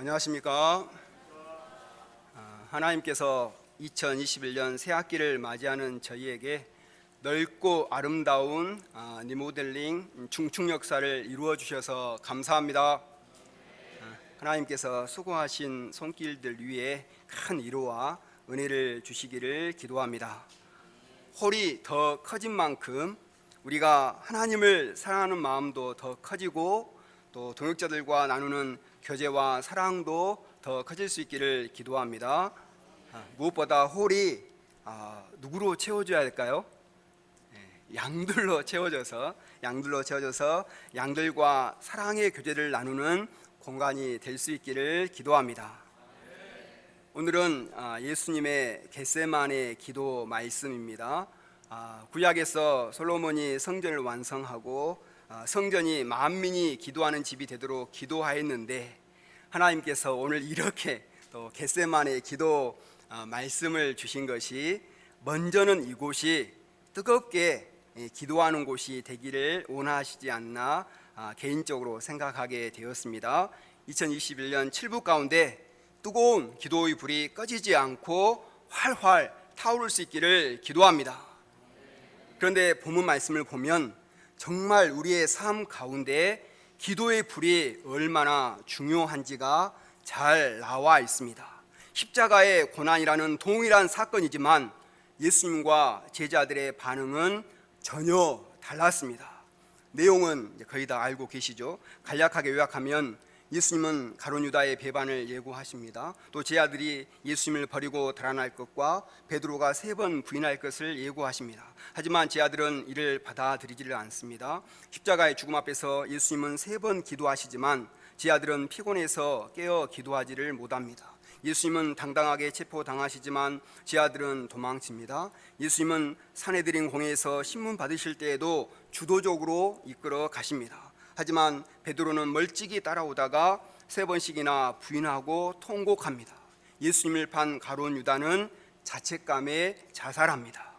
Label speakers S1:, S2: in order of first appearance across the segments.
S1: 안녕하십니까. 하나님께서 2021년 새학기를 맞이하는 저희에게 넓고 아름다운 리모델링 중축 역사를 이루어 주셔서 감사합니다. 하나님께서 수고하신 손길들 위에 큰 위로와 은혜를 주시기를 기도합니다. 홀이 더 커진 만큼 우리가 하나님을 사랑하는 마음도 더 커지고 또 동역자들과 나누는 교제와 사랑도 더 커질 수 있기를 기도합니다. 무엇보다 홀이 누구로 채워줘야 할까요? 양들로 채워져서 양들과 사랑의 교제를 나누는 공간이 될 수 있기를 기도합니다. 오늘은 예수님의 겟세마네 기도 말씀입니다. 구약에서 솔로몬이 성전을 완성하고 성전이 만민이 기도하는 집이 되도록 기도하였는데 하나님께서 오늘 이렇게 또 겟세마네 기도 말씀을 주신 것이 먼저는 이곳이 뜨겁게 기도하는 곳이 되기를 원하시지 않나 개인적으로 생각하게 되었습니다. 2021년 7부 가운데 뜨거운 기도의 불이 꺼지지 않고 활활 타오를 수 있기를 기도합니다. 그런데 본문 말씀을 보면 정말 우리의 삶 가운데 기도의 불이 얼마나 중요한지가 잘 나와 있습니다. 십자가의 고난이라는 동일한 사건이지만 예수님과 제자들의 반응은 전혀 달랐습니다. 내용은 거의 다 알고 계시죠. 간략하게 요약하면 예수님은 가룟 유다의 배반을 예고하십니다. 또 제자들이 예수님을 버리고 달아날 것과 베드로가 3번 부인할 것을 예고하십니다. 하지만 제자들은 이를 받아들이지를 않습니다. 십자가의 죽음 앞에서 예수님은 3번 기도하시지만 제자들은 피곤해서 깨어 기도하지를 못합니다. 예수님은 당당하게 체포당하시지만 제자들은 도망칩니다. 예수님은 산헤드린 공회에서 신문 받으실 때에도 주도적으로 이끌어 가십니다. 하지만 베드로는 멀찍이 따라오다가 3번씩이나 부인하고 통곡합니다. 예수님을 판 가룟 유다는 자책감에 자살합니다.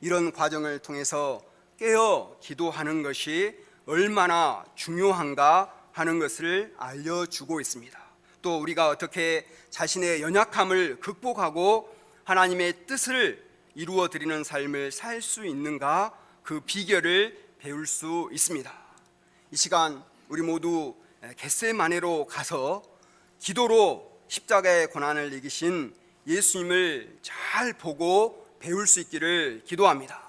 S1: 이런 과정을 통해서 깨어 기도하는 것이 얼마나 중요한가 하는 것을 알려주고 있습니다. 또 우리가 어떻게 자신의 연약함을 극복하고 하나님의 뜻을 이루어 드리는 삶을 살 수 있는가, 그 비결을 배울 수 있습니다. 이 시간 우리 모두 겟세마네로 가서 기도로 십자가의 고난을 이기신 예수님을 잘 보고 배울 수 있기를 기도합니다.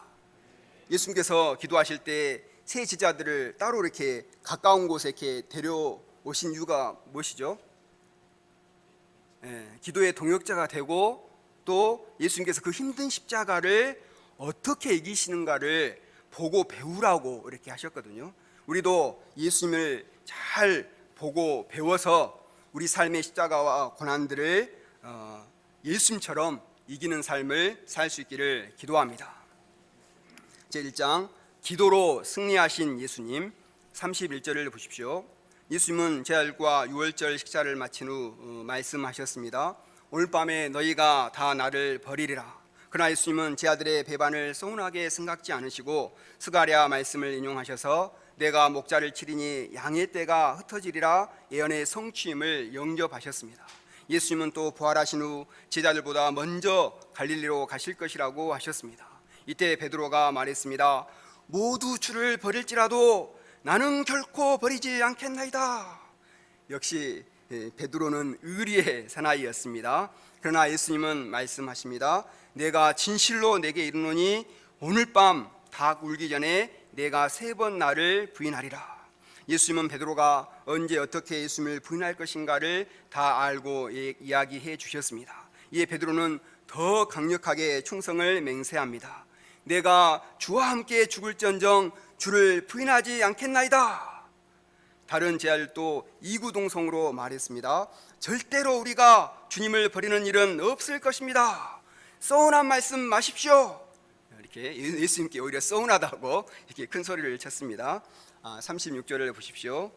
S1: 예수님께서 기도하실 때 세 제자들을 따로 이렇게 가까운 곳에 이렇게 데려오신 이유가 무엇이죠? 기도의 동역자가 되고 또 예수님께서 그 힘든 십자가를 어떻게 이기시는가를 보고 배우라고 이렇게 하셨거든요. 우리도 예수님을 잘 보고 배워서 우리 삶의 십자가와 고난들을 예수님처럼 이기는 삶을 살 수 있기를 기도합니다. 제1장 기도로 승리하신 예수님 31절을 보십시오. 예수님은 제자들과 유월절 식사를 마친 후 말씀하셨습니다. 오늘 밤에 너희가 다 나를 버리리라. 그러나 예수님은 제자들의 배반을 서운하게 생각지 않으시고 스가랴 말씀을 인용하셔서 내가 목자를 치리니 양의 떼가 흩어지리라 예언의 성취임을 영접하셨습니다. 예수님은 또 부활하신 후 제자들보다 먼저 갈릴리로 가실 것이라고 하셨습니다. 이때 베드로가 말했습니다. 모두 주를 버릴지라도 나는 결코 버리지 않겠나이다. 역시 베드로는 의리의 사나이였습니다. 그러나 예수님은 말씀하십니다. 내가 진실로 내게 이르노니 오늘 밤 닭 울기 전에 내가 3번 나를 부인하리라. 예수님은 베드로가 언제 어떻게 예수님을 부인할 것인가를 다 알고 이야기해 주셨습니다. 이에 베드로는 더 강력하게 충성을 맹세합니다. 내가 주와 함께 죽을지언정 주를 부인하지 않겠나이다. 다른 제자들도 이구동성으로 말했습니다. 절대로 우리가 주님을 버리는 일은 없을 것입니다. 서운한 말씀 마십시오. 이렇게 예수님께 오히려 서운하다고 이렇게 큰 소리를 쳤습니다. 36절을 보십시오.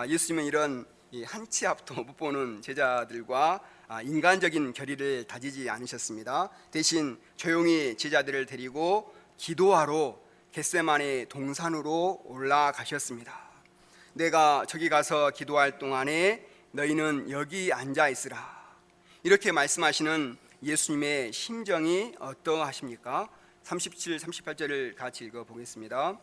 S1: 예수님은 이런 한 치 앞도 못 보는 제자들과 인간적인 결의를 다지지 않으셨습니다. 대신 조용히 제자들을 데리고 기도하러 겟세마네 동산으로 올라가셨습니다. 내가 저기 가서 기도할 동안에 너희는 여기 앉아 있으라. 이렇게 말씀하시는 예수님의 심정이 어떠하십니까? 37, 38절을 같이 읽어보겠습니다.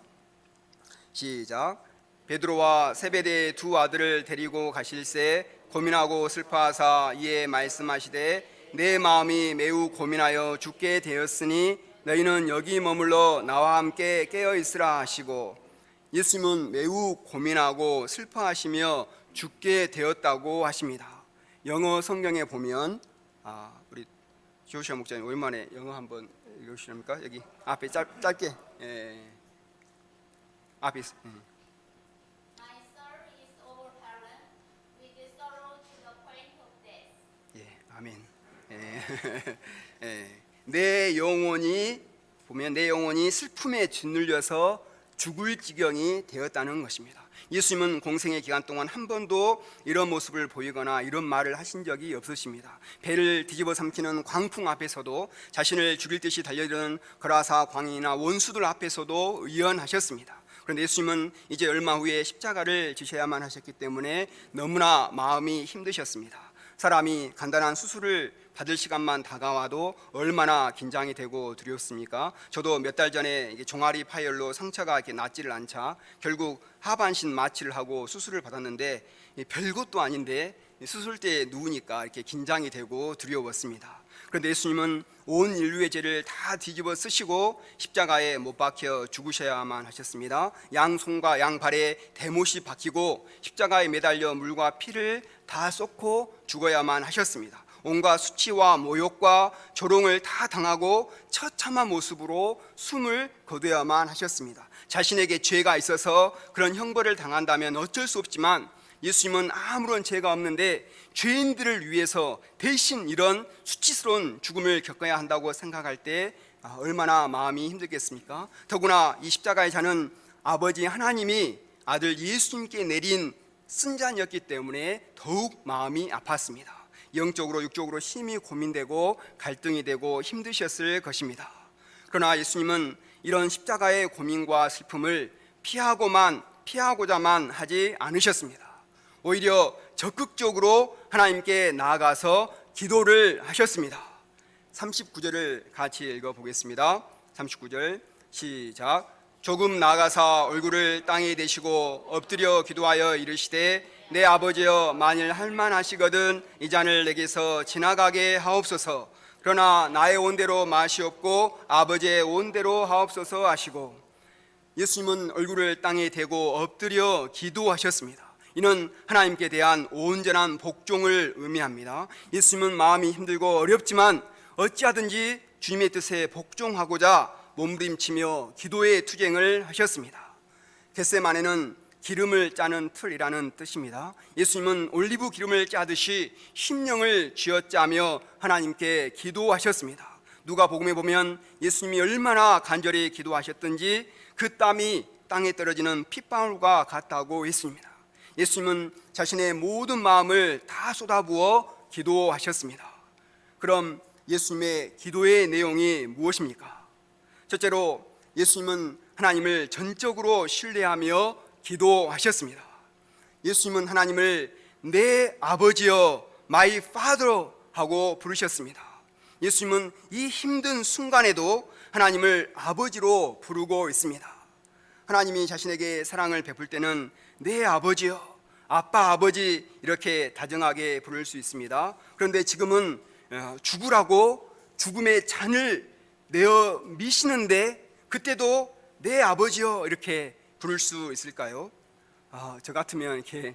S1: 시작. 베드로와 세베대의 두 아들을 데리고 가실새 고민하고 슬퍼하사 이에 말씀하시되 내 마음이 매우 고민하여 죽게 되었으니 너희는 여기 머물러 나와 함께 깨어 있으라 하시고, 예수님은 매우 고민하고 슬퍼하시며 죽게 되었다고 하십니다. 영어 성경에 보면 우리 조시아 목사님 오랜만에 영어 한번 읽으시렵니까? 여기 앞에 짧게 앞에
S2: My soul is overwhelmed with sorrow to the point of death.
S1: 아멘. 내 영혼이 보면 내 영혼이 슬픔에 짓눌려서 죽을 지경이 되었다는 것입니다. 예수님은 공생의 기간 동안 한 번도 이런 모습을 보이거나 이런 말을 하신 적이 없으십니다. 배를 뒤집어 삼키는 광풍 앞에서도, 자신을 죽일 듯이 달려드는 거라사 광인이나 원수들 앞에서도 의연하셨습니다. 그런데 예수님은 이제 얼마 후에 십자가를 지셔야만 하셨기 때문에 너무나 마음이 힘드셨습니다. 사람이 간단한 수술을 받을 시간만 다가와도 얼마나 긴장이 되고 두렵습니까? 저도 몇 달 전에 종아리 파열로 상처가 이렇게 낫지를 않자 결국 하반신 마취를 하고 수술을 받았는데, 별것도 아닌데 수술대에 누우니까 이렇게 긴장이 되고 두려웠습니다. 그런데 예수님은 온 인류의 죄를 다 뒤집어 쓰시고 십자가에 못 박혀 죽으셔야만 하셨습니다. 양손과 양발에 대못이 박히고 십자가에 매달려 물과 피를 다 쏟고 죽어야만 하셨습니다. 온갖 수치와 모욕과 조롱을 다 당하고 처참한 모습으로 숨을 거둬야만 하셨습니다. 자신에게 죄가 있어서 그런 형벌을 당한다면 어쩔 수 없지만, 예수님은 아무런 죄가 없는데 죄인들을 위해서 대신 이런 수치스러운 죽음을 겪어야 한다고 생각할 때 얼마나 마음이 힘들겠습니까? 더구나 이 십자가의 잔은 아버지 하나님이 아들 예수님께 내린 쓴잔이었기 때문에 더욱 마음이 아팠습니다. 영적으로 육적으로 심히 고민되고 갈등이 되고 힘드셨을 것입니다. 그러나 예수님은 이런 십자가의 고민과 슬픔을 피하고자만 하지 않으셨습니다. 오히려 적극적으로 하나님께 나아가서 기도를 하셨습니다. 39절을 같이 읽어보겠습니다. 39절 시작. 조금 나아가사 얼굴을 땅에 대시고 엎드려 기도하여 이르시되 내 아버지여, 만일 할만하시거든 이 잔을 내게서 지나가게 하옵소서. 그러나 나의 온대로 마시옵고 아버지의 온대로 하옵소서 하시고, 예수님은 얼굴을 땅에 대고 엎드려 기도하셨습니다. 이는 하나님께 대한 온전한 복종을 의미합니다. 예수님은 마음이 힘들고 어렵지만 어찌하든지 주님의 뜻에 복종하고자 몸부림치며 기도의 투쟁을 하셨습니다. 겟세마네는 기름을 짜는 틀이라는 뜻입니다. 예수님은 올리브 기름을 짜듯이 심령을 쥐어짜며 하나님께 기도하셨습니다. 누가복음에 보면 예수님이 얼마나 간절히 기도하셨던지 그 땀이 땅에 떨어지는 핏방울과 같다고 했습니다. 예수님은 자신의 모든 마음을 다 쏟아부어 기도하셨습니다. 그럼 예수님의 기도의 내용이 무엇입니까? 첫째로 예수님은 하나님을 전적으로 신뢰하며 기도하셨습니다. 예수님은 하나님을 내 아버지여, my father 하고 부르셨습니다. 예수님은 이 힘든 순간에도 하나님을 아버지로 부르고 있습니다. 하나님이 자신에게 사랑을 베풀 때는 내 아버지여, 아빠, 아버지 이렇게 다정하게 부를 수 있습니다. 그런데 지금은 죽으라고 죽음의 잔을 내어 미시는데 그때도 내 아버지여 이렇게 부를 수 있을까요? 저 같으면 이렇게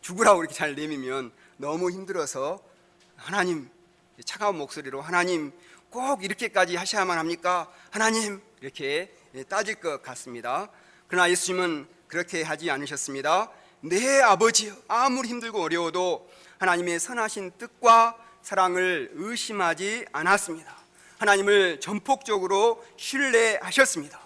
S1: 죽으라고 이렇게 잘 내미면 너무 힘들어서 하나님, 차가운 목소리로 하나님 꼭 이렇게까지 하셔야만 합니까? 하나님 이렇게 따질 것 같습니다. 그러나 예수님은 그렇게 하지 않으셨습니다. 내 아버지여, 아무리 힘들고 어려워도 하나님의 선하신 뜻과 사랑을 의심하지 않았습니다. 하나님을 전폭적으로 신뢰하셨습니다.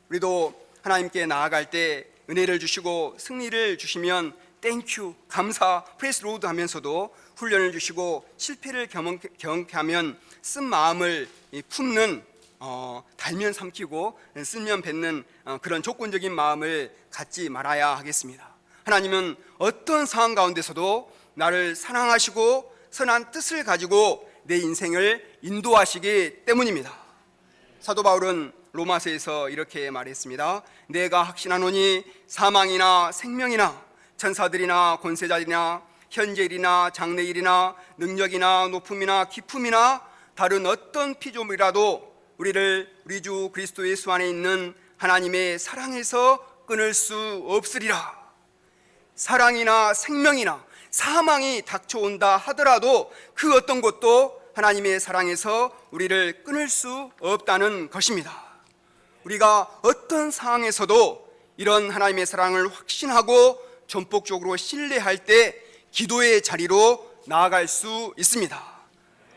S1: 우리도 하나님께 나아갈 때 은혜를 주시고 승리를 주시면 땡큐, 감사, 프레이스 로드 하면서도 훈련을 주시고 실패를 경험하면 쓴 마음을 품는 달면 삼키고 쓰면 뱉는 그런 조건적인 마음을 갖지 말아야 하겠습니다. 하나님은 어떤 상황 가운데서도 나를 사랑하시고 선한 뜻을 가지고 내 인생을 인도하시기 때문입니다. 사도 바울은 로마서에서 이렇게 말했습니다. 내가 확신하노니 사망이나 생명이나 천사들이나 권세자들이나 현재일이나 장래일이나 능력이나 높음이나 깊음이나 다른 어떤 피조물이라도 우리를 우리 주 그리스도 예수 안에 있는 하나님의 사랑에서 끊을 수 없으리라. 사랑이나 생명이나 사망이 닥쳐온다 하더라도 그 어떤 것도 하나님의 사랑에서 우리를 끊을 수 없다는 것입니다. 우리가 어떤 상황에서도 이런 하나님의 사랑을 확신하고 전폭적으로 신뢰할 때 기도의 자리로 나아갈 수 있습니다.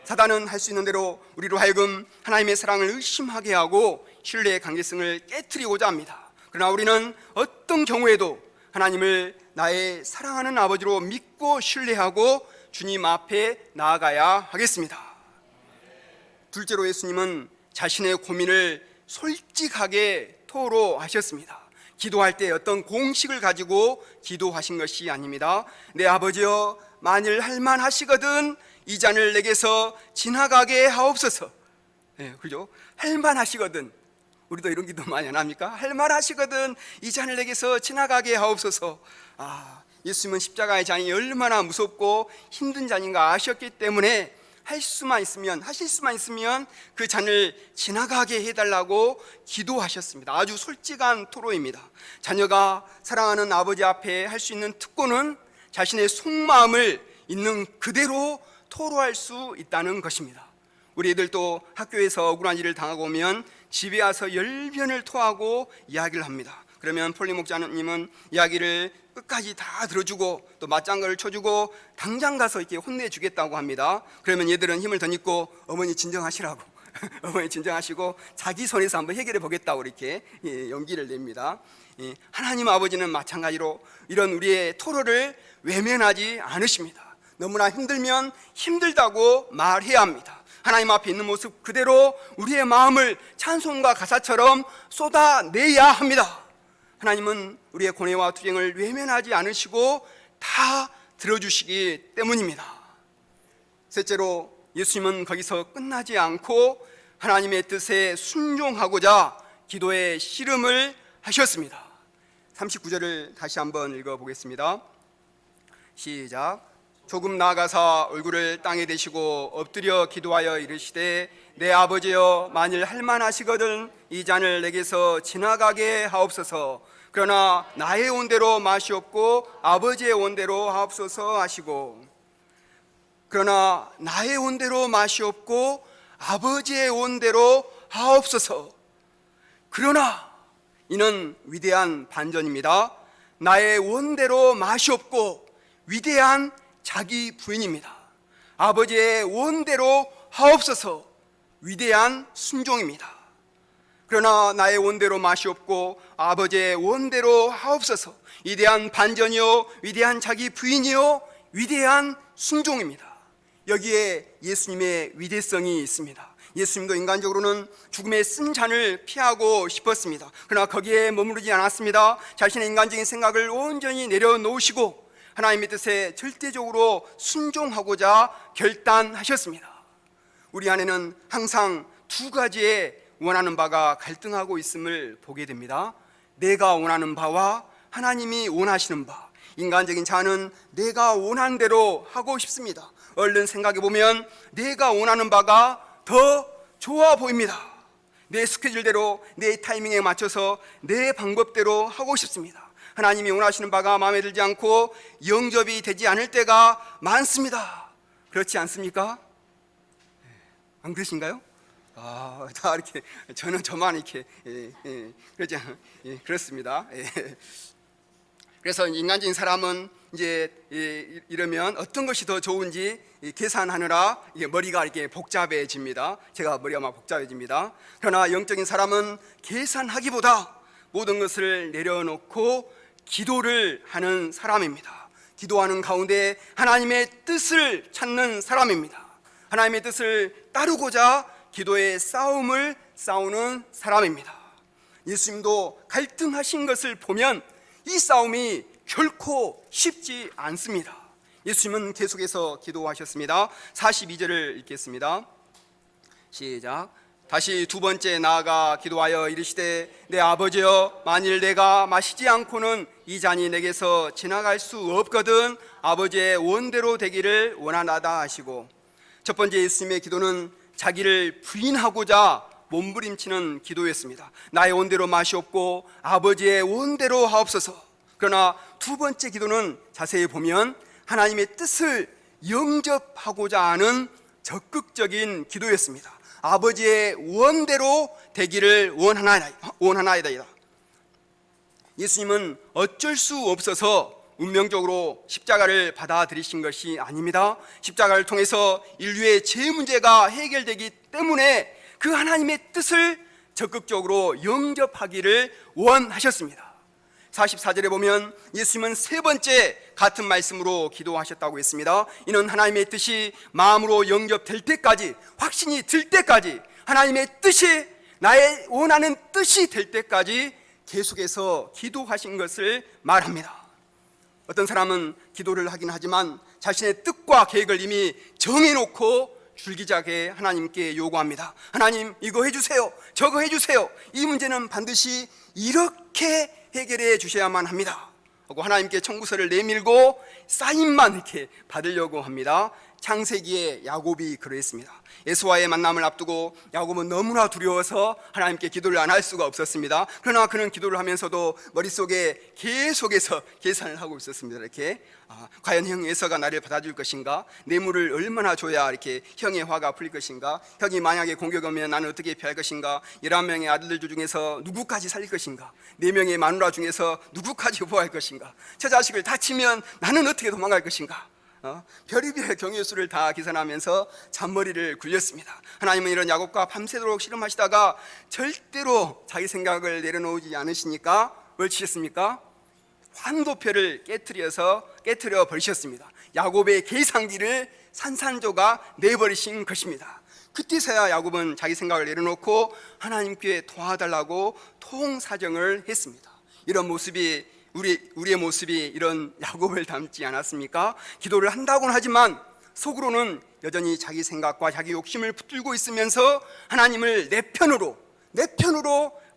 S1: 사단은 할 수 있는 대로 우리로 하여금 하나님의 사랑을 의심하게 하고 신뢰의 관계성을 깨트리고자 합니다. 그러나 우리는 어떤 경우에도 하나님을 나의 사랑하는 아버지로 믿고 신뢰하고 주님 앞에 나아가야 하겠습니다. 둘째로 예수님은 자신의 고민을 솔직하게 토로하셨습니다. 기도할 때 어떤 공식을 가지고 기도하신 것이 아닙니다. 내 아버지여, 만일 할만하시거든 이 잔을 내게서 지나가게 하옵소서. 그죠? 할만하시거든. 우리도 이런 기도 많이 안 합니까? 할만하시거든 이 잔을 내게서 지나가게 하옵소서. 예수님은 십자가의 잔이 얼마나 무섭고 힘든 잔인가 아셨기 때문에 하실 수만 있으면 그 잔을 지나가게 해달라고 기도하셨습니다. 아주 솔직한 토로입니다. 자녀가 사랑하는 아버지 앞에 할 수 있는 특권은 자신의 속마음을 있는 그대로 토로할 수 있다는 것입니다. 우리 애들도 학교에서 억울한 일을 당하고 오면 집에 와서 열변을 토하고 이야기를 합니다. 그러면 폴리 목사님은 이야기를 끝까지 다 들어주고 또 맞장구를 쳐주고 당장 가서 이렇게 혼내주겠다고 합니다. 그러면 얘들은 힘을 덧입고 어머니 진정하시라고 어머니 진정하시고 자기 손에서 한번 해결해 보겠다고 이렇게 용기를 냅니다. 하나님 아버지는 마찬가지로 이런 우리의 토로를 외면하지 않으십니다. 너무나 힘들면 힘들다고 말해야 합니다. 하나님 앞에 있는 모습 그대로 우리의 마음을 찬송과 가사처럼 쏟아내야 합니다. 하나님은 우리의 고뇌와 투쟁을 외면하지 않으시고 다 들어주시기 때문입니다. 셋째로 예수님은 거기서 끝나지 않고 하나님의 뜻에 순종하고자 기도의 씨름을 하셨습니다. 39절을 다시 한번 읽어보겠습니다. 시작. 조금 나아가사 얼굴을 땅에 대시고 엎드려 기도하여 이르시되 내 아버지여, 만일 할만하시거든 이 잔을 내게서 지나가게 하옵소서. 그러나 나의 원대로 마시옵고 아버지의 원대로 하옵소서 하시고, 그러나 나의 원대로 마시옵고 아버지의 원대로 하옵소서. 그러나 이는 위대한 반전입니다. 나의 원대로 마시옵고 위대한 자기 부인입니다. 아버지의 원대로 하옵소서, 위대한 순종입니다. 그러나 나의 원대로 마시옵고 아버지의 원대로 하옵소서, 위대한 반전이요 위대한 자기 부인이요 위대한 순종입니다. 여기에 예수님의 위대성이 있습니다. 예수님도 인간적으로는 죽음의 쓴 잔을 피하고 싶었습니다. 그러나 거기에 머무르지 않았습니다. 자신의 인간적인 생각을 온전히 내려놓으시고 하나님의 뜻에 절대적으로 순종하고자 결단하셨습니다. 우리 안에는 항상 두 가지의 원하는 바가 갈등하고 있음을 보게 됩니다. 내가 원하는 바와 하나님이 원하시는 바. 인간적인 자는 내가 원하는 대로 하고 싶습니다. 얼른 생각해 보면 내가 원하는 바가 더 좋아 보입니다. 내 스케줄대로 내 타이밍에 맞춰서 내 방법대로 하고 싶습니다. 하나님이 원하시는 바가 마음에 들지 않고 영접이 되지 않을 때가 많습니다. 그렇지 않습니까? 안 그러신가요? 다 이렇게 저만 이렇게 그렇지 그렇습니다. 그래서 인간적인 사람은 이제 이러면 어떤 것이 더 좋은지 계산하느라 머리가 이렇게 복잡해집니다. 제가 머리가 막 복잡해집니다. 그러나 영적인 사람은 계산하기보다 모든 것을 내려놓고 기도를 하는 사람입니다. 기도하는 가운데 하나님의 뜻을 찾는 사람입니다. 하나님의 뜻을 따르고자 기도의 싸움을 싸우는 사람입니다. 예수님도 갈등하신 것을 보면 이 싸움이 결코 쉽지 않습니다. 예수님은 계속해서 기도하셨습니다. 42절을 읽겠습니다. 시작. 다시 두 번째 나아가 기도하여 이르시되 내 아버지여, 만일 내가 마시지 않고는 이 잔이 내게서 지나갈 수 없거든 아버지의 원대로 되기를 원하나다 하시고, 첫 번째 예수님의 기도는 자기를 부인하고자 몸부림치는 기도였습니다. 나의 원대로 마시옵고 아버지의 원대로 하옵소서. 그러나 두 번째 기도는 자세히 보면 하나님의 뜻을 영접하고자 하는 적극적인 기도였습니다. 아버지의 원대로 되기를 원하나이다. 예수님은 어쩔 수 없어서 운명적으로 십자가를 받아들이신 것이 아닙니다. 십자가를 통해서 인류의 죄 문제가 해결되기 때문에 그 하나님의 뜻을 적극적으로 영접하기를 원하셨습니다. 44절에 보면 예수님은 세 번째 같은 말씀으로 기도하셨다고 했습니다. 이는 하나님의 뜻이 마음으로 영접될 때까지, 확신이 들 때까지, 하나님의 뜻이 나의 원하는 뜻이 될 때까지 계속해서 기도하신 것을 말합니다. 어떤 사람은 기도를 하긴 하지만 자신의 뜻과 계획을 이미 정해놓고 줄기차게 하나님께 요구합니다. 하나님, 이거 해주세요, 저거 해주세요, 이 문제는 반드시 이렇게 해결해 주셔야만 합니다 하고 하나님께 청구서를 내밀고 사인만 이렇게 받으려고 합니다. 창세기에 야곱이 그러했습니다. 에서와의 만남을 앞두고 야곱은 너무나 두려워서 하나님께 기도를 안 할 수가 없었습니다. 그러나 그는 기도를 하면서도 머릿속에 계속해서 계산을 하고 있었습니다. 이렇게 과연 형 에서가 나를 받아줄 것인가? 뇌물을 얼마나 줘야 이렇게 형의 화가 풀릴 것인가? 형이 만약에 공격 오면 나는 어떻게 피할 것인가? 11명의 아들들 중에서 누구까지 살릴 것인가? 4명의 마누라 중에서 누구까지 보호할 것인가? 저 자식을 다치면 나는 어떻게 도망갈 것인가? 별의별 경우의 수를 다 계산하면서 잔머리를 굴렸습니다. 하나님은 이런 야곱과 밤새도록 씨름하시다가 절대로 자기 생각을 내려놓지 않으시니까 뭘 치셨습니까? 환도표를 깨트려 버리셨습니다. 야곱의 계산기를 산산조각 내버리신 것입니다. 그때서야 야곱은 자기 생각을 내려놓고 하나님께 도와달라고 통사정을 했습니다. 이런 모습이 우리의 모습이 이런 야곱을 닮지 않았습니까? 기도를 한다고는 하지만 속으로는 여전히 자기 생각과 자기 욕심을 붙들고 있으면서 하나님을 내 편으로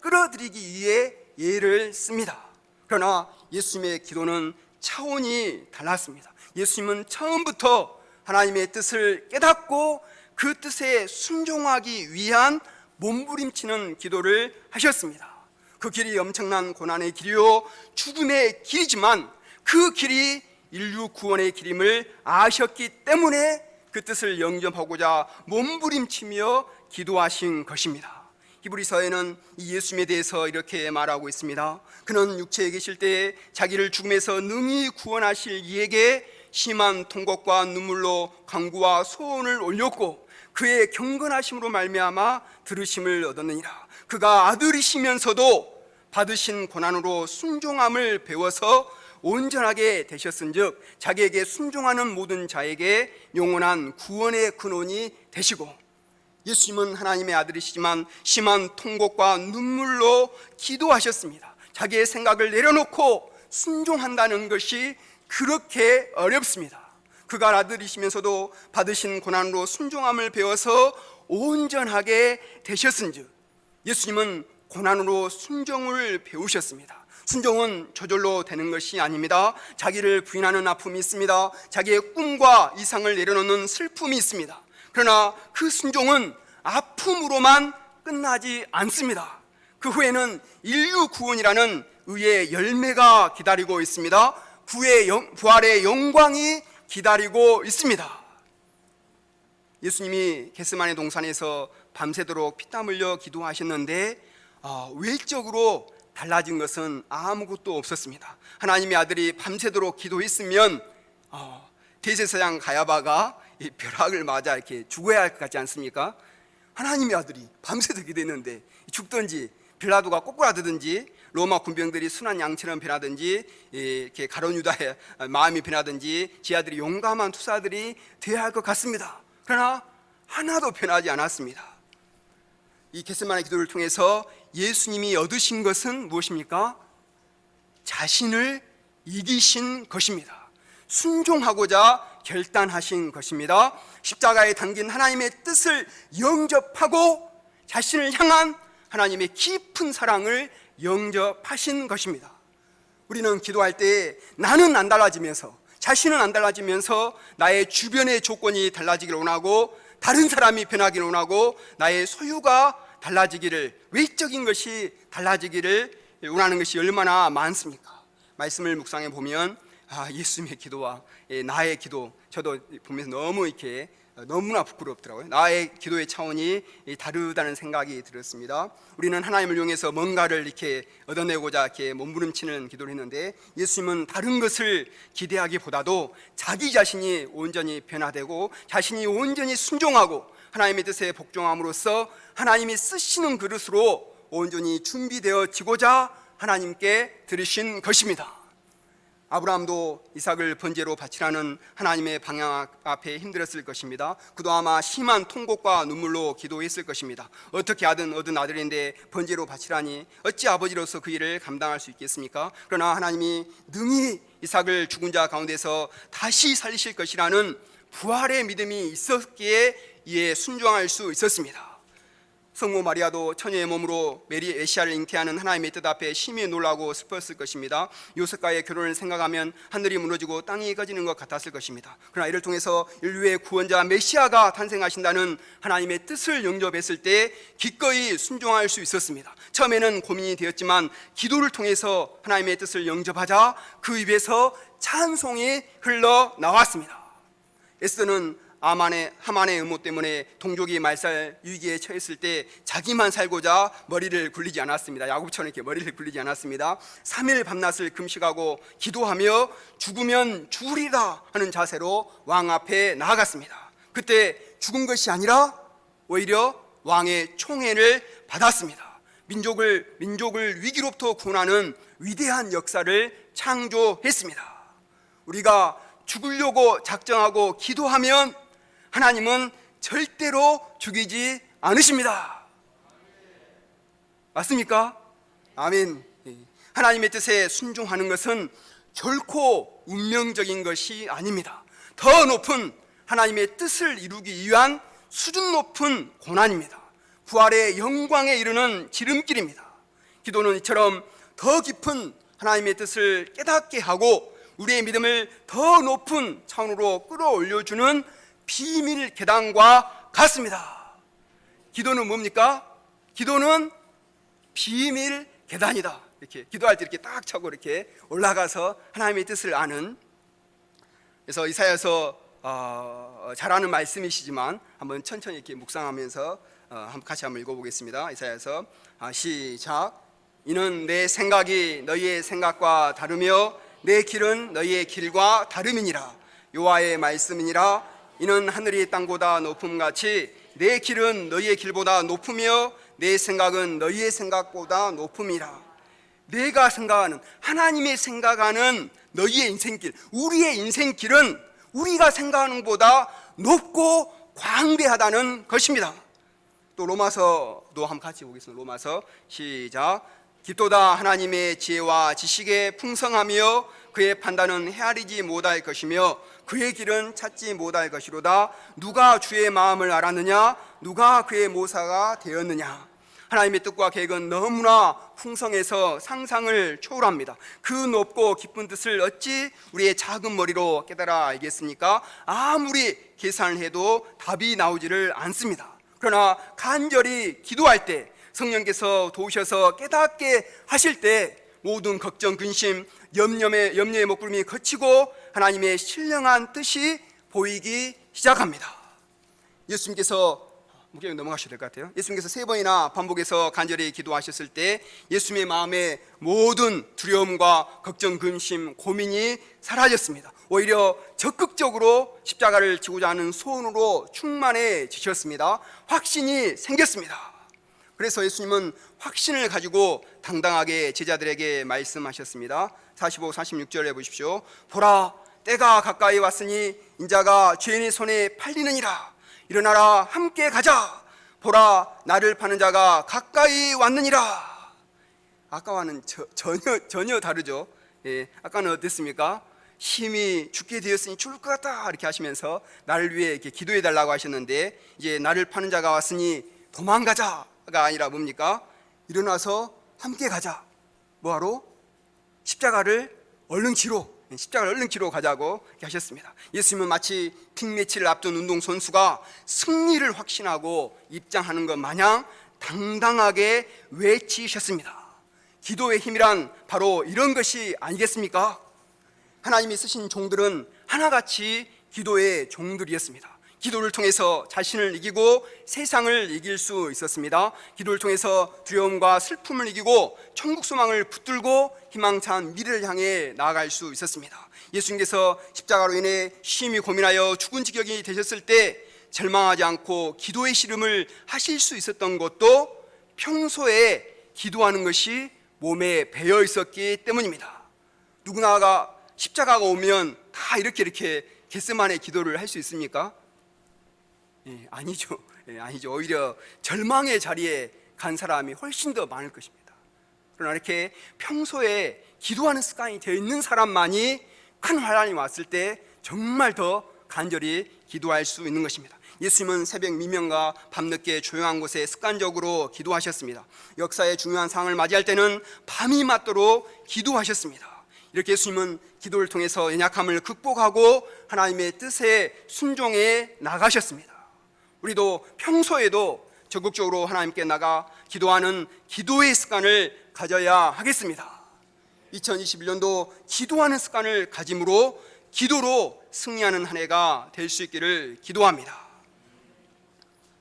S1: 끌어들이기 위해 예를 씁니다. 그러나 예수님의 기도는 차원이 달랐습니다. 예수님은 처음부터 하나님의 뜻을 깨닫고 그 뜻에 순종하기 위한 몸부림치는 기도를 하셨습니다. 그 길이 엄청난 고난의 길이요 죽음의 길이지만 그 길이 인류 구원의 길임을 아셨기 때문에 그 뜻을 영접하고자 몸부림치며 기도하신 것입니다. 히브리서에는 이 예수님에 대해서 이렇게 말하고 있습니다. 그는 육체에 계실 때에 자기를 죽음에서 능히 구원하실 이에게 심한 통곡과 눈물로 간구와 소원을 올렸고 그의 경건하심으로 말미암아 들으심을 얻었느니라. 그가 아들이시면서도 받으신 고난으로 순종함을 배워서 온전하게 되셨은즉 자기에게 순종하는 모든 자에게 영원한 구원의 근원이 되시고, 예수님은 하나님의 아들이시지만 심한 통곡과 눈물로 기도하셨습니다. 자기의 생각을 내려놓고 순종한다는 것이 그렇게 어렵습니다. 그가 아들이시면서도 받으신 고난으로 순종함을 배워서 온전하게 되셨은즉 예수님은 고난으로 순종을 배우셨습니다. 순종은 저절로 되는 것이 아닙니다. 자기를 부인하는 아픔이 있습니다. 자기의 꿈과 이상을 내려놓는 슬픔이 있습니다. 그러나 그 순종은 아픔으로만 끝나지 않습니다. 그 후에는 인류 구원이라는 의의 열매가 기다리고 있습니다. 부활의 영광이 기다리고 있습니다. 예수님이 겟세마네 동산에서 밤새도록 피땀 흘려 기도하셨는데 외적으로 달라진 것은 아무것도 없었습니다. 하나님의 아들이 밤새도록 기도했으면 대제사장 가야바가 이 벼락을 맞아 이렇게 죽어야 할 것 같지 않습니까? 하나님의 아들이 밤새도록 기도했는데 죽든지 빌라도가 꼬꾸라드든지 로마 군병들이 순한 양처럼 변하든지 이렇게 가룟 유다의 마음이 변하든지 지 아들이 용감한 투사들이 되어야 할 것 같습니다. 그러나 하나도 변하지 않았습니다. 이 겟세마네 기도를 통해서 예수님이 얻으신 것은 무엇입니까? 자신을 이기신 것입니다. 순종하고자 결단하신 것입니다. 십자가에 담긴 하나님의 뜻을 영접하고 자신을 향한 하나님의 깊은 사랑을 영접하신 것입니다. 우리는 기도할 때 나는 안 달라지면서, 자신은 안 달라지면서 나의 주변의 조건이 달라지기를 원하고, 다른 사람이 변하기를 원하고, 나의 소유가 달라지기를, 외적인 것이 달라지기를 원하는 것이 얼마나 많습니까? 말씀을 묵상해 보면 예수님의 기도와 나의 기도, 저도 보면서 너무 이렇게 너무나 부끄럽더라고요. 나의 기도의 차원이 다르다는 생각이 들었습니다. 우리는 하나님을 이용해서 뭔가를 이렇게 얻어내고자 이렇게 몸부림치는 기도를 했는데, 예수님은 다른 것을 기대하기보다도 자기 자신이 온전히 변화되고 자신이 온전히 순종하고 하나님의 뜻에 복종함으로써 하나님이 쓰시는 그릇으로 온전히 준비되어지고자 하나님께 드리신 것입니다. 아브라함도 이삭을 번제로 바치라는 하나님의 방향 앞에 힘들었을 것입니다. 그도 아마 심한 통곡과 눈물로 기도했을 것입니다. 어떻게 하든 얻은 아들인데 번제로 바치라니 어찌 아버지로서 그 일을 감당할 수 있겠습니까? 그러나 하나님이 능히 이삭을 죽은 자 가운데서 다시 살리실 것이라는 부활의 믿음이 있었기에 이에 순종할 수 있었습니다. 성모 마리아도 처녀의 몸으로 메시아를 잉태하는 하나님의 뜻 앞에 심히 놀라고 슬펐을 것입니다. 요셉과의 결혼을 생각하면 하늘이 무너지고 땅이 꺼지는 것 같았을 것입니다. 그러나 이를 통해서 인류의 구원자 메시아가 탄생하신다는 하나님의 뜻을 영접했을 때 기꺼이 순종할 수 있었습니다. 처음에는 고민이 되었지만 기도를 통해서 하나님의 뜻을 영접하자 그 입에서 찬송이 흘러나왔습니다. 에스더는 하만의 음모 때문에 동족이 말살 위기에 처했을 때 자기만 살고자 머리를 굴리지 않았습니다. 야곱처럼 이렇게 머리를 굴리지 않았습니다. 3일 밤낮을 금식하고 기도하며 죽으면 죽으리라 하는 자세로 왕 앞에 나아갔습니다. 그때 죽은 것이 아니라 오히려 왕의 총애를 받았습니다. 민족을 위기로부터 구원하는 위대한 역사를 창조했습니다. 우리가 죽으려고 작정하고 기도하면 하나님은 절대로 죽이지 않으십니다. 맞습니까? 아멘. 하나님의 뜻에 순종하는 것은 결코 운명적인 것이 아닙니다. 더 높은 하나님의 뜻을 이루기 위한 수준 높은 고난입니다. 부활의 영광에 이르는 지름길입니다. 기도는 이처럼 더 깊은 하나님의 뜻을 깨닫게 하고 우리의 믿음을 더 높은 차원으로 끌어올려주는 비밀 계단과 같습니다. 기도는 뭡니까? 기도는 비밀 계단이다. 이렇게 기도할 때 이렇게 딱 차고 이렇게 올라가서 하나님의 뜻을 아는. 그래서 이사야서 잘 아는 말씀이시지만 한번 천천히 이렇게 묵상하면서 같이 한번 읽어보겠습니다. 이사야서 시작. 이는 내 생각이 너희의 생각과 다르며 내 길은 너희의 길과 다름이니라. 여호와의 말씀이니라. 이는 하늘이 땅보다 높음같이 내 길은 너희의 길보다 높으며 내 생각은 너희의 생각보다 높음이라. 내가 생각하는, 하나님의 생각하는 너희의 인생길, 우리의 인생길은 우리가 생각하는 것보다 높고 광대하다는 것입니다. 또 로마서도 한번 같이 보겠습니다. 로마서 시작. 깊도다 하나님의 지혜와 지식에 풍성하며 그의 판단은 헤아리지 못할 것이며 그의 길은 찾지 못할 것이로다. 누가 주의 마음을 알았느냐? 누가 그의 모사가 되었느냐? 하나님의 뜻과 계획은 너무나 풍성해서 상상을 초월합니다. 그 높고 깊은 뜻을 어찌 우리의 작은 머리로 깨달아 알겠습니까? 아무리 계산을 해도 답이 나오지를 않습니다. 그러나 간절히 기도할 때 성령께서 도우셔서 깨닫게 하실 때 모든 걱정, 근심, 염려의 먹구름이 거치고 하나님의 신령한 뜻이 보이기 시작합니다. 예수님께서 목에 넘어가셔야 될 것 같아요. 예수님께서 3번이나 반복해서 간절히 기도하셨을 때 예수님의 마음에 모든 두려움과 걱정, 근심, 고민이 사라졌습니다. 오히려 적극적으로 십자가를 지고자 하는 소원으로 충만해지셨습니다. 확신이 생겼습니다. 그래서 예수님은 확신을 가지고 당당하게 제자들에게 말씀하셨습니다. 45, 46절에 보십시오. 보라, 때가 가까이 왔으니 인자가 죄인의 손에 팔리느니라. 일어나라, 함께 가자. 보라, 나를 파는 자가 가까이 왔느니라. 아까와는 전혀 다르죠. 아까는 어땠습니까? 심히 죽게 되었으니 죽을 것 같다 이렇게 하시면서 나를 위해 이렇게 기도해 달라고 하셨는데, 이제 나를 파는 자가 왔으니 도망가자가 아니라 뭡니까? 일어나서 함께 가자. 뭐하러? 십자가를 얼른 지러 가자고 이렇게 하셨습니다. 예수님은 마치 빅매치를 앞둔 운동선수가 승리를 확신하고 입장하는 것 마냥 당당하게 외치셨습니다. 기도의 힘이란 바로 이런 것이 아니겠습니까? 하나님이 쓰신 종들은 하나같이 기도의 종들이었습니다. 기도를 통해서 자신을 이기고 세상을 이길 수 있었습니다. 기도를 통해서 두려움과 슬픔을 이기고 천국 소망을 붙들고 희망찬 미래를 향해 나아갈 수 있었습니다. 예수님께서 십자가로 인해 심히 고민하여 죽은 지경이 되셨을 때 절망하지 않고 기도의 씨름을 하실 수 있었던 것도 평소에 기도하는 것이 몸에 배어 있었기 때문입니다. 누구나가 십자가가 오면 다 이렇게 겟세마네 기도를 할 수 있습니까? 아니죠. 아니죠. 오히려 절망의 자리에 간 사람이 훨씬 더 많을 것입니다. 그러나 이렇게 평소에 기도하는 습관이 되어 있는 사람만이 큰 환난이 왔을 때 정말 더 간절히 기도할 수 있는 것입니다. 예수님은 새벽 미명과 밤늦게 조용한 곳에 습관적으로 기도하셨습니다. 역사의 중요한 상황을 맞이할 때는 밤이 맞도록 기도하셨습니다. 이렇게 예수님은 기도를 통해서 연약함을 극복하고 하나님의 뜻에 순종해 나가셨습니다. 우리도 평소에도 적극적으로 하나님께 나가 기도하는 기도의 습관을 가져야 하겠습니다. 2021년도 기도하는 습관을 가짐으로 기도로 승리하는 한 해가 될 수 있기를 기도합니다.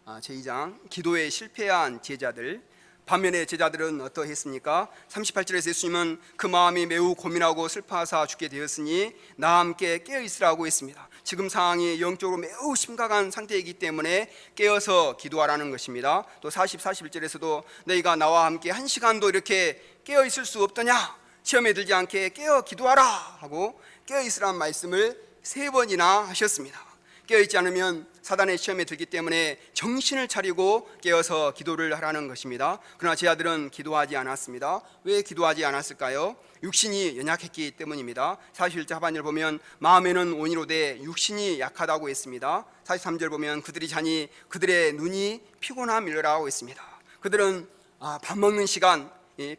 S1: 제2장 기도에 실패한 제자들. 반면에 제자들은 어떠했습니까? 38절에서 예수님은 그 마음이 매우 고민하고 슬퍼하사 죽게 되었으니 나와 함께 깨어있으라고 했습니다. 지금 상황이 영적으로 매우 심각한 상태이기 때문에 깨어서 기도하라는 것입니다. 또 40, 41절에서도 너희가 나와 함께 한 시간도 이렇게 깨어있을 수 없더냐? 시험에 들지 않게 깨어 기도하라 하고 깨어있으라는 말씀을 3번이나 하셨습니다. 깨어있지 않으면 사단의 시험에 들기 때문에 정신을 차리고 깨어서 기도를 하라는 것입니다. 그러나 제자들은 기도하지 않았습니다. 왜 기도하지 않았을까요? 육신이 연약했기 때문입니다. 41절 하반절 보면 마음에는 온이로되 육신이 약하다고 했습니다. 43절 보면 그들이 자니 그들의 눈이 피곤함이라고 했습니다. 그들은 밥 먹는 시간,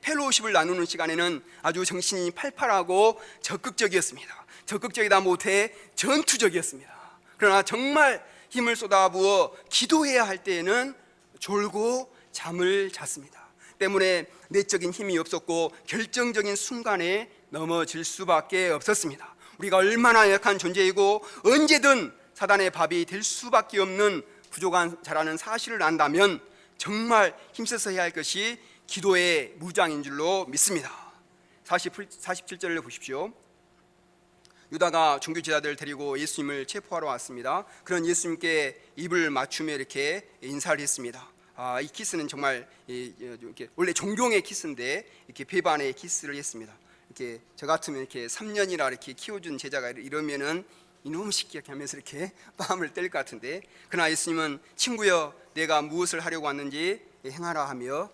S1: 펠로우십을 나누는 시간에는 아주 정신이 팔팔하고 적극적이었습니다. 적극적이다 못해 전투적이었습니다. 그러나 정말 힘을 쏟아부어 기도해야 할 때에는 졸고 잠을 잤습니다. 때문에 내적인 힘이 없었고 결정적인 순간에 넘어질 수밖에 없었습니다. 우리가 얼마나 약한 존재이고 언제든 사단의 밥이 될 수밖에 없는 부족한 자라는 사실을 안다면 정말 힘써서 해야 할 것이 기도의 무장인 줄로 믿습니다. 47절을 보십시오. 유다가 종교 제자들을 데리고 예수님을 체포하러 왔습니다. 그런 예수님께 입을 맞추며 이렇게 인사를 했습니다. 이 키스는 정말 이렇게 원래 존경의 키스인데 이렇게 배반의 키스를 했습니다. 이렇게 저 같으면 이렇게 3년이나 이렇게 키워준 제자가 이러면은 이놈 새끼 이렇게 하면서 이렇게 뺨을 때릴 것 같은데, 그러나 예수님은 친구여 내가 무엇을 하려고 왔는지 행하라 하며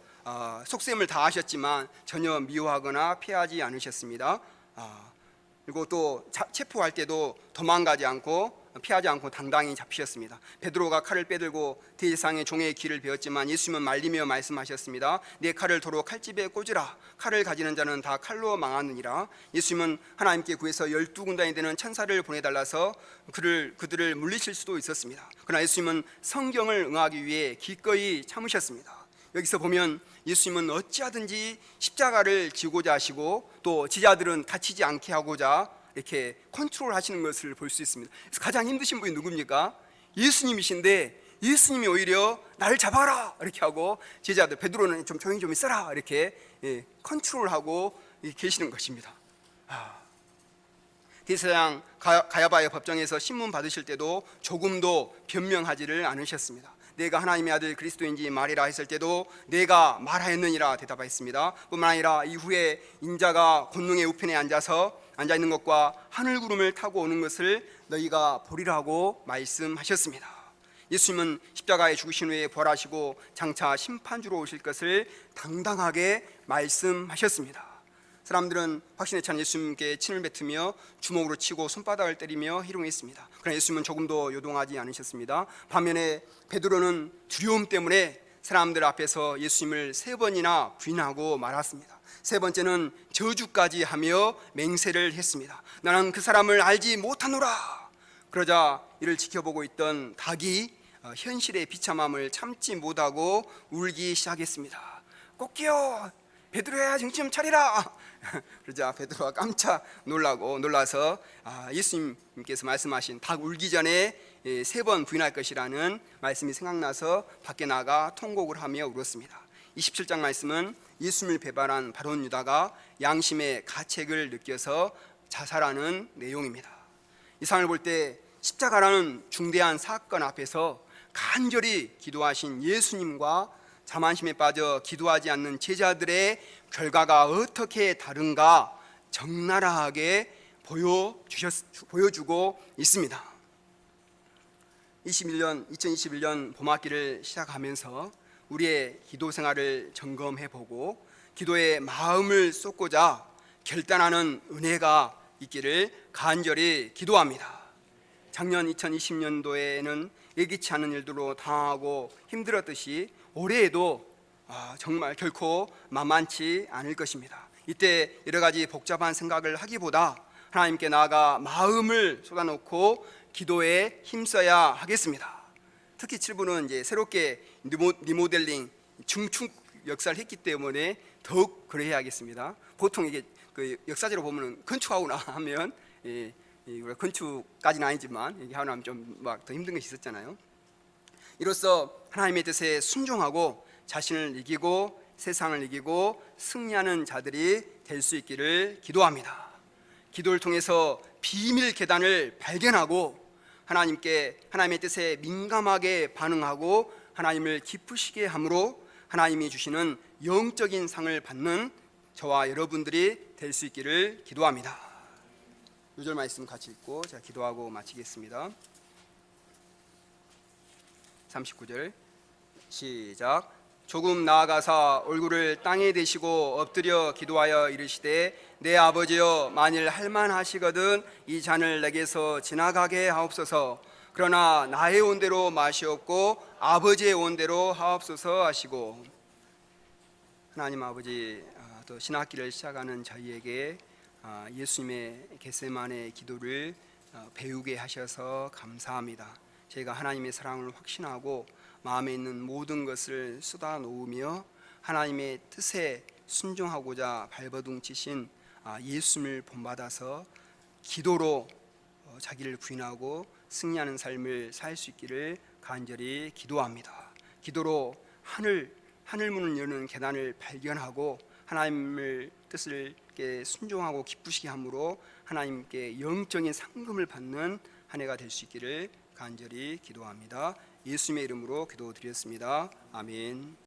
S1: 속셈을 다 하셨지만 전혀 미워하거나 피하지 않으셨습니다. 그리고 또 체포할 때도 도망가지 않고 피하지 않고 당당히 잡히셨습니다. 베드로가 칼을 빼들고 대제사장의 종의 귀를 베었지만 예수님은 말리며 말씀하셨습니다. 내 칼을 도로 칼집에 꽂으라. 칼을 가지는 자는 다 칼로 망하느니라. 예수님은 하나님께 구해서 12군단이 되는 천사를 보내달라서 그들을 물리칠 수도 있었습니다. 그러나 예수님은 성경을 응하기 위해 기꺼이 참으셨습니다. 여기서 보면 예수님은 어찌하든지 십자가를 지고자 하시고 또 제자들은 다치지 않게 하고자 이렇게 컨트롤 하시는 것을 볼 수 있습니다. 그래서 가장 힘드신 분이 누굽니까? 예수님이신데 예수님이 오히려 나를 잡아라 이렇게 하고 제자들 베드로는 좀 조용히 좀 있어라 이렇게 컨트롤하고 계시는 것입니다. 대제사장 가야바의 법정에서 신문 받으실 때도 조금도 변명하지를 않으셨습니다. 내가 하나님의 아들 그리스도인지 말이라 했을 때도 내가 말하였느니라 대답하였습니다. 뿐만 아니라 이후에 인자가 권능의 우편에 앉아 있는 것과 하늘 구름을 타고 오는 것을 너희가 보리라고 말씀하셨습니다. 예수님은 십자가에 죽으신 후에 부활하시고 장차 심판주로 오실 것을 당당하게 말씀하셨습니다. 사람들은 확신에 찬 예수님께 침을 뱉으며 주먹으로 치고 손바닥을 때리며 희롱했습니다. 그러나 예수님은 조금도 요동하지 않으셨습니다. 반면에 베드로는 두려움 때문에 사람들 앞에서 예수님을 3번이나 부인하고 말았습니다. 3번째는 저주까지 하며 맹세를 했습니다. 나는 그 사람을 알지 못하노라. 그러자 이를 지켜보고 있던 닭이 현실의 비참함을 참지 못하고 울기 시작했습니다. 꽃기여, 베드로야, 정신 좀 차리라. 그러자 베드로가 깜짝 놀라서 예수님께서 말씀하신 닭 울기 전에 3번 부인할 것이라는 말씀이 생각나서 밖에 나가 통곡을 하며 울었습니다. 27장 말씀은 예수님을 배반한 바론 유다가 양심의 가책을 느껴서 자살하는 내용입니다. 이 상을 볼 때 십자가라는 중대한 사건 앞에서 간절히 기도하신 예수님과 자만심에 빠져 기도하지 않는 제자들의 결과가 어떻게 다른가 적나라하게 보여주고 있습니다. 2021년 봄학기를 시작하면서 우리의 기도 생활을 점검해보고 기도에 마음을 쏟고자 결단하는 은혜가 있기를 간절히 기도합니다. 작년 2020년도에는 예기치 않은 일들로 당하고 힘들었듯이 올해에도 정말 결코 만만치 않을 것입니다. 이때 여러 가지 복잡한 생각을 하기보다 하나님께 나아가 마음을 쏟아놓고 기도에 힘써야 하겠습니다. 특히 7부는 이제 새롭게 리모델링 중축 역사를 했기 때문에 더욱 그래야겠습니다. 보통 이게 그 역사적으로 보면 건축하거나 하면 건축까지는 아니지만 이게 하나면 좀 막 더 힘든 것이 있었잖아요. 이로써 하나님의 뜻에 순종하고 자신을 이기고 세상을 이기고 승리하는 자들이 될 수 있기를 기도합니다. 기도를 통해서 비밀 계단을 발견하고 하나님의 뜻에 민감하게 반응하고 하나님을 기쁘시게 함으로 하나님이 주시는 영적인 상을 받는 저와 여러분들이 될 수 있기를 기도합니다. 6절 말씀 같이 읽고 제가 기도하고 마치겠습니다. 39절 시작. 조금 나아가사 얼굴을 땅에 대시고 엎드려 기도하여 이르시되 내 아버지여, 만일 할만하시거든 이 잔을 내게서 지나가게 하옵소서. 그러나 나의 온대로 마시옵고 아버지의 온대로 하옵소서 하시고. 하나님 아버지, 또 신학기를 시작하는 저희에게 예수님의 겟세마네 기도를 배우게 하셔서 감사합니다. 저희가 하나님의 사랑을 확신하고 마음에 있는 모든 것을 쏟아놓으며 하나님의 뜻에 순종하고자 발버둥치신 예수님을 본받아서 기도로 자기를 부인하고 승리하는 삶을 살 수 있기를 간절히 기도합니다. 기도로 하늘 문을 여는 계단을 발견하고 하나님의 뜻을 순종하고 기쁘시게 함으로 하나님께 영적인 상급을 받는 한 해가 될 수 있기를 간절히 기도합니다. 예수님의 이름으로 기도드렸습니다. 아멘.